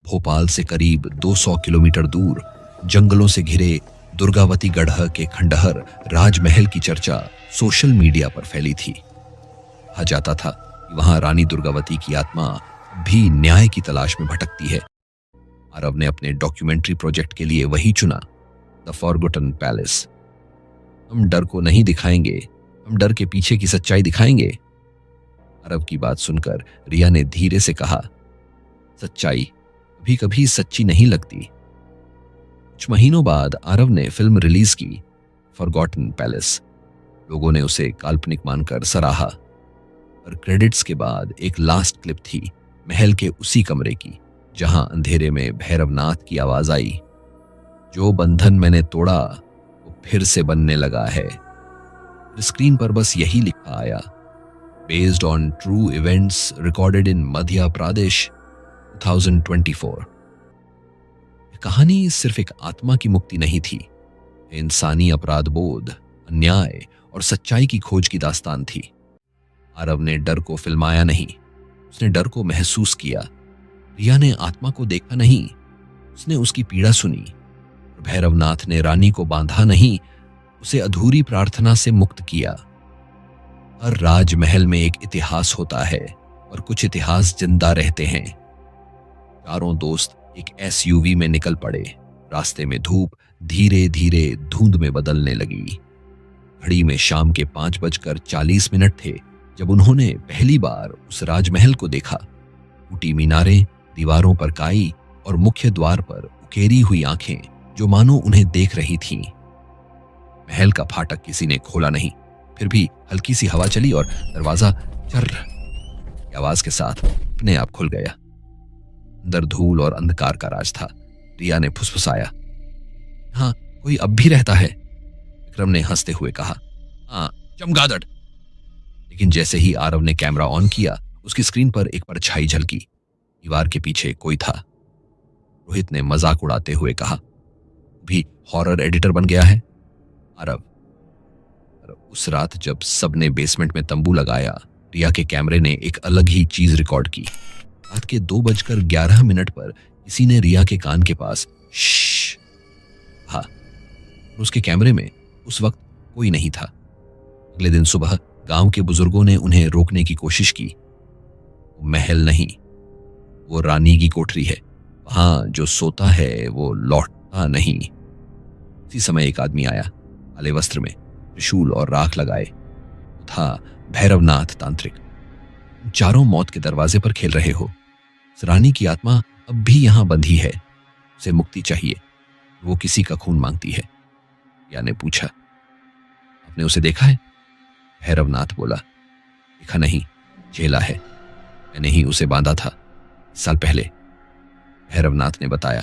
भोपाल से करीब 200 किलोमीटर दूर जंगलों से घिरे दुर्गावती गढ़ के खंडहर राजमहल की चर्चा सोशल मीडिया पर फैली थी। कहा जाता था कि वहां रानी दुर्गावती की आत्मा भी न्याय की तलाश में भटकती है। आरव ने अपने डॉक्यूमेंट्री प्रोजेक्ट के लिए वही चुना, द फॉरगॉटन पैलेस। हम डर को नहीं दिखाएंगे, हम डर के पीछे की सच्चाई दिखाएंगे। आरव की बात सुनकर रिया ने धीरे से कहा, सच्चाई कभी कभी सच्ची नहीं लगती। कुछ महीनों बाद आरव ने फिल्म रिलीज की, फॉरगॉटन पैलेस। लोगों ने उसे काल्पनिक मानकर सराहा, पर क्रेडिट्स के बाद एक लास्ट क्लिप थी महल के उसी कमरे की जहां अंधेरे में भैरवनाथ की आवाज आई, जो बंधन मैंने तोड़ा वो फिर से बनने लगा है। स्क्रीन पर बस यही लिखा आया, based on true events recorded in Madhya Pradesh 2024। कहानी सिर्फ एक आत्मा की मुक्ति नहीं थी, इंसानी अपराध बोध, अन्याय और सच्चाई की खोज की दास्तान थी। आरव ने डर को फिल्माया नहीं, उसने डर को महसूस किया। रिया ने आत्मा को देखा नहीं, उसने उसकी पीड़ा सुनी। भैरवनाथ ने रानी को बांधा नहीं, उसे अधूरी प्रार्थना से मुक्त किया। हर राजमहल में एक इतिहास होता है और कुछ इतिहास जिंदा रहते हैं। चारों दोस्त एक एसयूवी में निकल पड़े। रास्ते में धूप धीरे धीरे धुंध में बदलने लगी। घड़ी में शाम के 5:40 थे जब उन्होंने पहली बार उस राजमहल को देखा। टूटी मीनारें, दीवारों पर काई और मुख्य द्वार पर उकेरी हुई आंखें जो मानो उन्हें देख रही थीं। महल का फाटक किसी ने खोला नहीं, फिर भी हल्की सी हवा चली और दरवाजा चर्र की आवाज के साथ अपने आप खुल गया। अंदर धूल और अंधकार का राज था। रिया ने फुसफुसाया, हाँ कोई अब भी रहता है। विक्रम ने हंसते हुए कहा, हाँ चमगादड़। लेकिन जैसे ही आरव ने कैमरा ऑन किया, उसकी स्क्रीन पर एक परछाई झलकी। दीवार के पीछे कोई था। रोहित ने मजाक उड़ाते हुए कहा, भी हॉरर एडिटर बन गया है। आरव, उस रात जब सबने बेसमेंट में तंबू लगाया, रिया के कैमरे ने एक अलग ही चीज रिकॉर्ड की। रात के 2:11 पर किसी ने रिया के कान के पास श्श कहा। उसके कैमरे में उस वक्त कोई नहीं था। अगले दिन सुबह गांव के बुजुर्गों ने उन्हें रोकने की कोशिश की। वो महल नहीं, वो रानी की कोठरी है। वहां जो सोता है वो लौटता नहीं। उसी समय एक आदमी आया, काले वस्त्र में, त्रिशूल और राख लगाए। वो था भैरवनाथ तांत्रिक। चारों मौत के दरवाजे पर खेल रहे हो। इस रानी की आत्मा अब भी यहां बंधी है, उसे मुक्ति चाहिए। वो किसी का खून मांगती है। या ने पूछा, आपने उसे देखा है? भैरवनाथ बोला, देखा नहीं, झेला है। मैंने ही उसे बांधा था 1 साल पहले। भैरवनाथ ने बताया,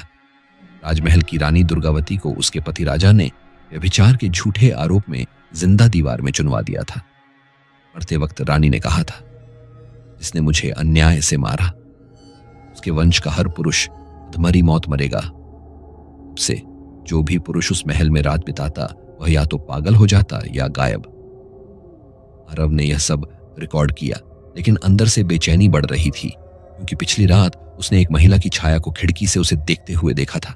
राजमहल की रानी दुर्गावती को उसके पति राजा ने व्यभिचार के झूठे आरोप में जिंदा दीवार में चुनवा दिया था। मरते वक्त रानी ने कहा था, जिसने मुझे अन्याय से मारा, उसके वंश का हर पुरुष अधमरी मौत मरेगा। उससे जो भी पुरुष उस महल में रात बिताता वह या तो पागल हो जाता या गायब। आरव ने यह सब रिकॉर्ड किया, लेकिन अंदर से बेचैनी बढ़ रही थी, क्योंकि पिछली रात उसने एक महिला की छाया को खिड़की से उसे देखते हुए देखा था।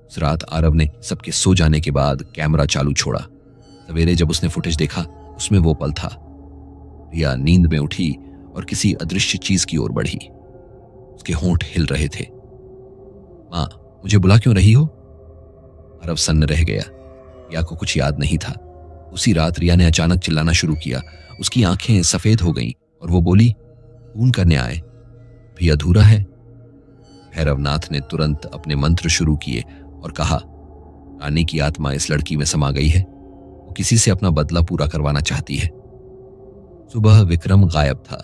उस रात आरव ने सबके सो जाने के बाद कैमरा चालू छोड़ा। सवेरे जब उसने फुटेज देखा, उसमें वो पल था। रिया नींद में उठी और किसी अदृश्य चीज की ओर बढ़ी। उसके होंठ हिल रहे थे। मां, मुझे बुला क्यों रही हो? आरव सन्न रह गया। रिया को कुछ याद नहीं था। उसी रात रिया ने अचानक चिल्लाना शुरू किया। उसकी आंखें सफेद हो गईं और वो बोली, खून का न्याय भी अधूरा है। भैरवनाथ ने तुरंत अपने मंत्र शुरू किए और कहा, रानी की आत्मा इस लड़की में समा गई है। वो किसी से अपना बदला पूरा करवाना चाहती है। सुबह विक्रम गायब था,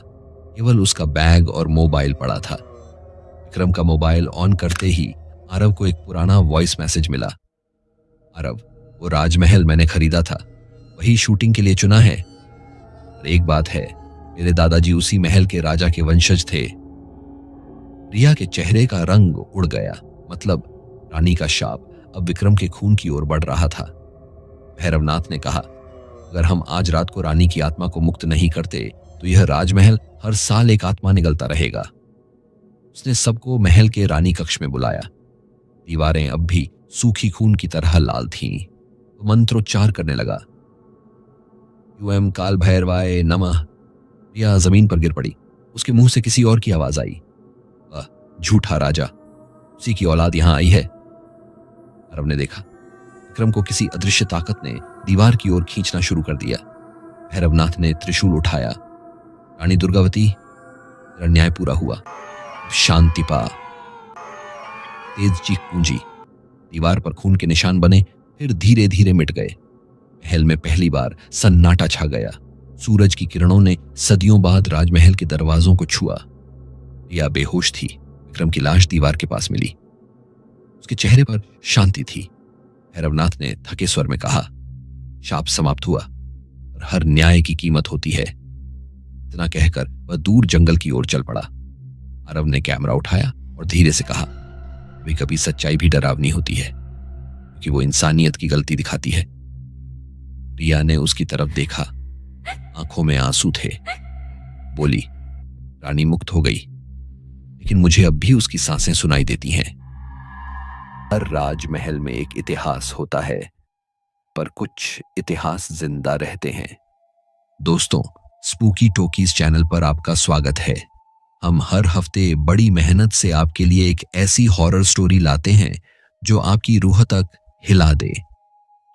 केवल उसका बैग और मोबाइल पड़ा था। विक्रम का मोबाइल ऑन करते ही आरव को एक पुराना वॉइस मैसेज मिला। आरव, वो राजमहल मैंने खरीदा था, वही शूटिंग के लिए चुना है। और एक बात है, मेरे दादाजी उसी महल के राजा के वंशज थे। रिया के चेहरे का रंग उड़ गया। मतलब रानी का शाप अब विक्रम के खून की ओर बढ़ रहा था। भैरवनाथ ने कहा, अगर हम आज रात को रानी की आत्मा को मुक्त नहीं करते तो यह राजमहल हर साल एक आत्मा निगलता रहेगा। उसने सबको महल के रानी कक्ष में बुलाया। दीवारें अब भी सूखी खून की तरह लाल थीं। वो मंत्रोच्चार करने लगा। यूएम काल भैरवाय नमः। रिया जमीन पर गिर पड़ी। उसके मुंह से किसी और की आवाज आई। झूठा राजा, उसी की औलाद यहां आई है। आरव ने देखा विक्रम को किसी अदृश्य ताकत ने दीवार की ओर खींचना शुरू कर दिया। भैरवनाथ ने त्रिशूल उठाया। रानी दुर्गावती, तेरा न्याय पूरा हुआ, शांति पा। तेज चीख गूंजी। दीवार पर खून के निशान बने, फिर धीरे धीरे मिट गए। महल में पहली बार सन्नाटा छा गया। सूरज की किरणों ने सदियों बाद राजमहल के दरवाजों को छुआ। रिया बेहोश थी। विक्रम की लाश दीवार के पास मिली। उसके चेहरे पर शांति थी। भैरवनाथ ने थके स्वर में कहा, शाप समाप्त हुआ और हर न्याय की कीमत होती है। इतना कहकर वह दूर जंगल की ओर चल पड़ा। आरव ने कैमरा उठाया और धीरे से कहा, कभी कभी सच्चाई भी डरावनी होती है क्योंकि वो इंसानियत की गलती दिखाती है। रिया ने उसकी तरफ देखा। आंखों में आंसू थे। बोली, रानी मुक्त हो गई, लेकिन मुझे अब भी उसकी सांसें सुनाई देती हैं। हर राजमहल में एक इतिहास होता है, पर कुछ इतिहास जिंदा रहते हैं। दोस्तों, स्पूकी टॉकीज चैनल पर आपका स्वागत है। हम हर हफ्ते बड़ी मेहनत से आपके लिए एक ऐसी हॉरर स्टोरी लाते हैं जो आपकी रूह तक हिला दे।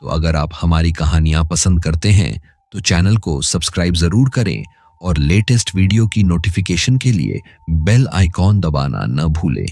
तो अगर आप हमारी कहानियां पसंद करते हैं तो चैनल को सब्सक्राइब जरूर करें और लेटेस्ट वीडियो की नोटिफिकेशन के लिए बेल आइकॉन दबाना न भूलें।